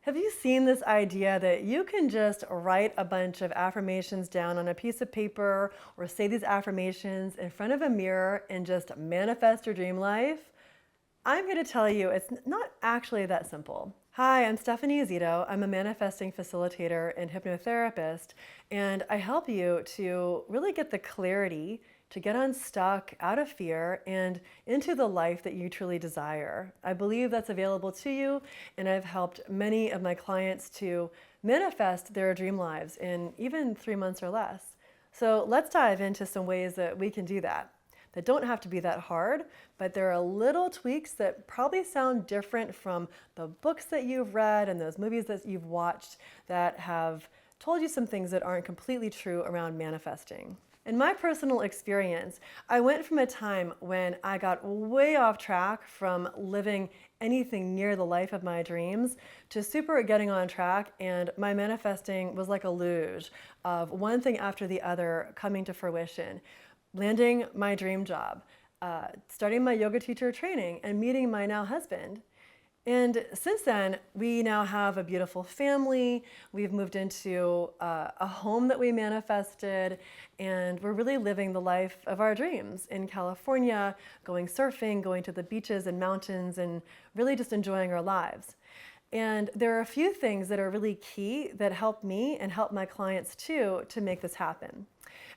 Have you seen this idea that you can just write a bunch of affirmations down on a piece of paper or say these affirmations in front of a mirror and just manifest your dream life? I'm going to tell you it's not actually that simple. Hi, I'm Stephanie Zito. I'm a manifesting facilitator and hypnotherapist, and I help you to really get the clarity to get unstuck out of fear and into the life that you truly desire. I believe that's available to you, and I've helped many of my clients to manifest their dream lives in even 3 months or less. So let's dive into some ways that we can do that don't have to be that hard, but there are little tweaks that probably sound different from the books that you've read and those movies that you've watched that have told you some things that aren't completely true around manifesting. In my personal experience, I went from a time when I got way off track from living anything near the life of my dreams to super getting on track, and my manifesting was like a luge of one thing after the other coming to fruition. Landing my dream job, starting my yoga teacher training, and meeting my now husband. And since then, we now have a beautiful family. We've moved into a home that we manifested, and we're really living the life of our dreams in California, going surfing, going to the beaches and mountains, and really just enjoying our lives. And there are a few things that are really key that help me and help my clients too to make this happen.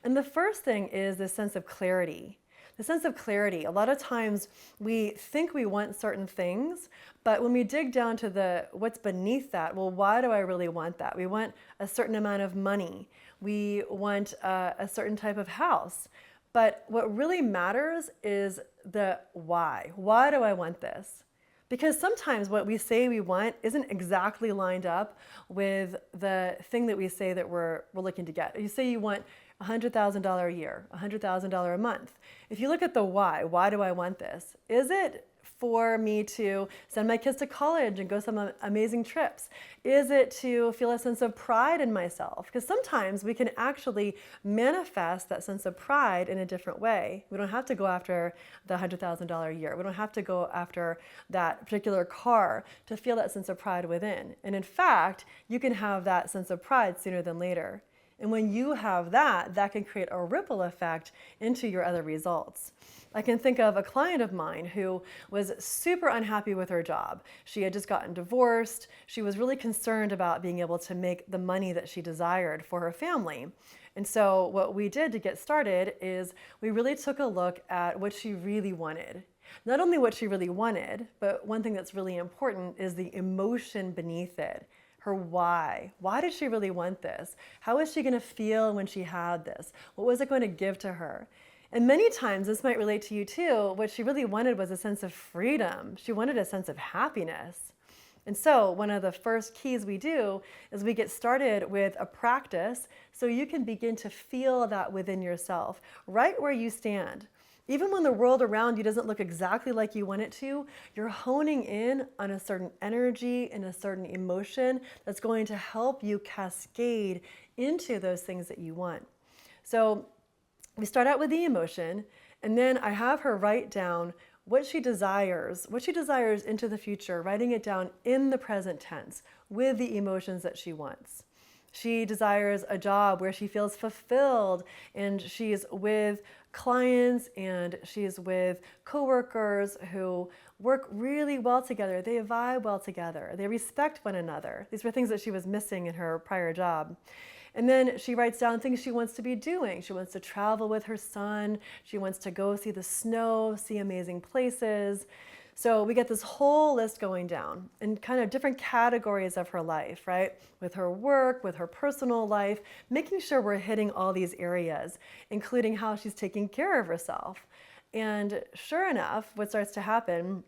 And the first thing is this sense of clarity. The sense of clarity. A lot of times we think we want certain things, but when we dig down to what's beneath that, well, why do I really want that? We want a certain amount of money. We want a certain type of house. But what really matters is the why. Why do I want this? Because sometimes what we say we want isn't exactly lined up with the thing that we say that we're looking to get. You say you want $100,000 a year, $100,000 a month. If you look at the why do I want this? Is it for me to send my kids to college and go some amazing trips? Is it to feel a sense of pride in myself? Because sometimes we can actually manifest that sense of pride in a different way. We don't have to go after the $100,000 a year. We don't have to go after that particular car to feel that sense of pride within. And in fact, you can have that sense of pride sooner than later. And when you have that, that can create a ripple effect into your other results. I can think of a client of mine who was super unhappy with her job. She had just gotten divorced. She was really concerned about being able to make the money that she desired for her family. And so what we did to get started is we really took a look at what she really wanted. Not only what she really wanted, but one thing that's really important is the emotion beneath it. Her why. Why did she really want this? How was she going to feel when she had this? What was it going to give to her? And many times, this might relate to you too, what she really wanted was a sense of freedom. She wanted a sense of happiness. And so one of the first keys we do is we get started with a practice so you can begin to feel that within yourself, right where you stand. Even when the world around you doesn't look exactly like you want it to, you're honing in on a certain energy and a certain emotion that's going to help you cascade into those things that you want. So we start out with the emotion, and then I have her write down what she desires into the future, writing it down in the present tense with the emotions that she wants. She desires a job where she feels fulfilled, and she's with clients and she's with coworkers who work really well together. They vibe well together. They respect one another. These were things that she was missing in her prior job. And then she writes down things she wants to be doing. She wants to travel with her son. She wants to go see the snow, see amazing places. So we get this whole list going down in kind of different categories of her life, right? With her work, with her personal life, making sure we're hitting all these areas, including how she's taking care of herself. And sure enough, what starts to happen,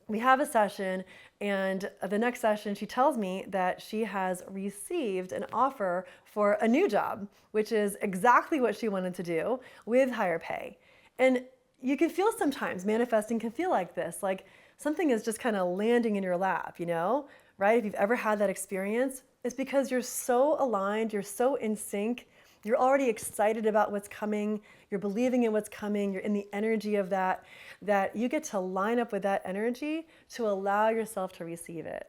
we have a session, and the next session she tells me that she has received an offer for a new job, which is exactly what she wanted to do with higher pay. And you can feel sometimes manifesting can feel like this, like something is just kind of landing in your lap, right? If you've ever had that experience, it's because you're so aligned, you're so in sync, you're already excited about what's coming, you're believing in what's coming, you're in the energy of that you get to line up with that energy to allow yourself to receive it.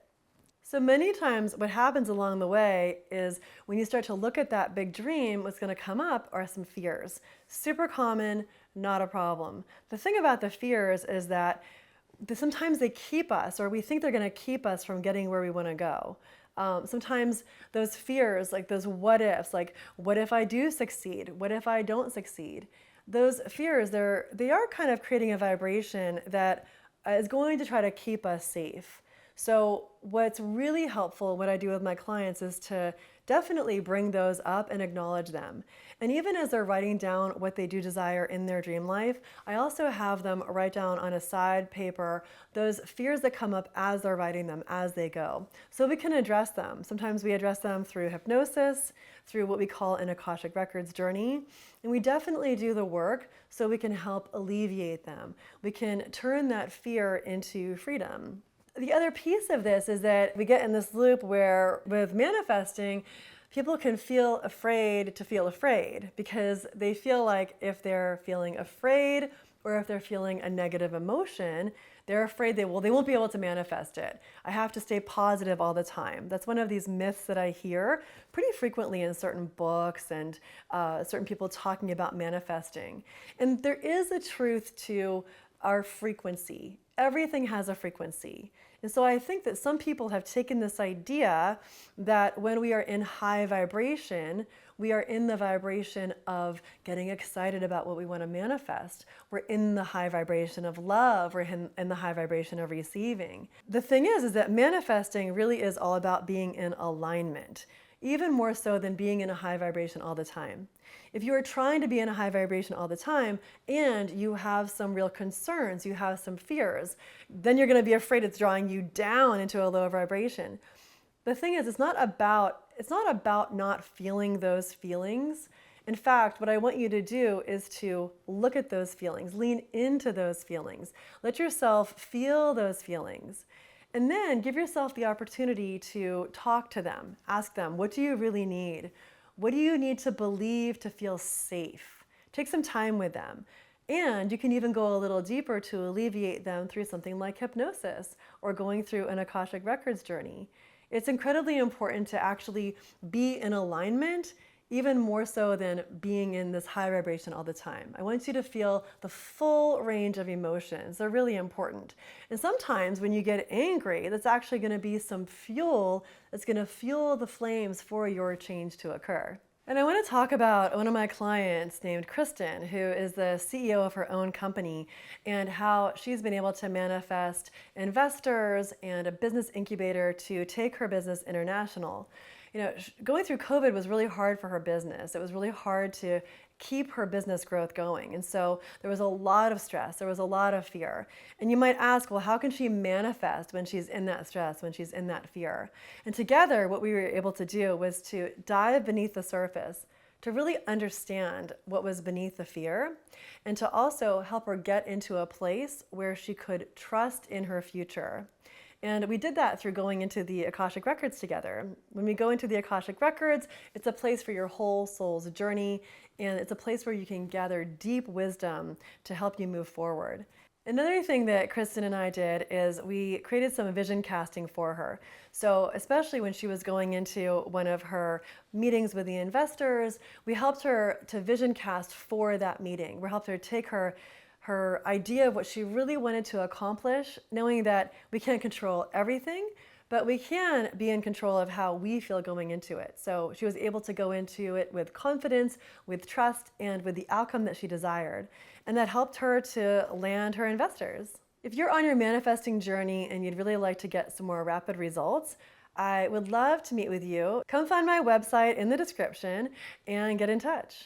So many times what happens along the way is when you start to look at that big dream, what's going to come up are some fears. Super common, not a problem. The thing about the fears is that sometimes they keep us, or we think they're going to keep us from getting where we want to go. Sometimes those fears, like those what ifs, like what if I do succeed? What if I don't succeed? Those fears, they are kind of creating a vibration that is going to try to keep us safe. So what's really helpful, what I do with my clients, is to definitely bring those up and acknowledge them. And even as they're writing down what they do desire in their dream life, I also have them write down on a side paper those fears that come up as they're writing them, as they go. So we can address them. Sometimes we address them through hypnosis, through what we call an Akashic Records journey. And we definitely do the work so we can help alleviate them. We can turn that fear into freedom. The other piece of this is that we get in this loop where with manifesting, people can feel afraid to feel afraid because they feel like if they're feeling afraid or if they're feeling a negative emotion, they're afraid they won't be able to manifest it. I have to stay positive all the time. That's one of these myths that I hear pretty frequently in certain books and certain people talking about manifesting. And there is a truth to our frequency. Everything has a frequency. And so I think that some people have taken this idea that when we are in high vibration, we are in the vibration of getting excited about what we want to manifest. We're in the high vibration of love. We're in the high vibration of receiving. The thing is that manifesting really is all about being in alignment, even more so than being in a high vibration all the time. If you are trying to be in a high vibration all the time and you have some real concerns, you have some fears, then you're going to be afraid it's drawing you down into a low vibration. The thing is, it's not about not feeling those feelings. In fact, what I want you to do is to look at those feelings, lean into those feelings, let yourself feel those feelings. And then give yourself the opportunity to talk to them. Ask them, what do you really need? What do you need to believe to feel safe? Take some time with them. And you can even go a little deeper to alleviate them through something like hypnosis or going through an Akashic Records journey. It's incredibly important to actually be in alignment, even more so than being in this high vibration all the time. I want you to feel the full range of emotions. They're really important. And sometimes when you get angry, that's actually going to be some fuel that's going to fuel the flames for your change to occur. And I want to talk about one of my clients named Kristen, who is the CEO of her own company, and how she's been able to manifest investors and a business incubator to take her business international. You know, going through COVID was really hard for her business. It was really hard to keep her business growth going. And so there was a lot of stress. There was a lot of fear. And you might ask, well, how can she manifest when she's in that stress, when she's in that fear? And together, what we were able to do was to dive beneath the surface, to really understand what was beneath the fear, and to also help her get into a place where she could trust in her future. And we did that through going into the Akashic Records together. When we go into the Akashic Records, it's a place for your whole soul's journey, and it's a place where you can gather deep wisdom to help you move forward. Another thing that Kristen and I did is we created some vision casting for her. So especially when she was going into one of her meetings with the investors, we helped her to vision cast for that meeting. We helped her take her idea of what she really wanted to accomplish, knowing that we can't control everything, but we can be in control of how we feel going into it. So she was able to go into it with confidence, with trust, and with the outcome that she desired. And that helped her to land her investors. If you're on your manifesting journey and you'd really like to get some more rapid results, I would love to meet with you. Come find my website in the description and get in touch.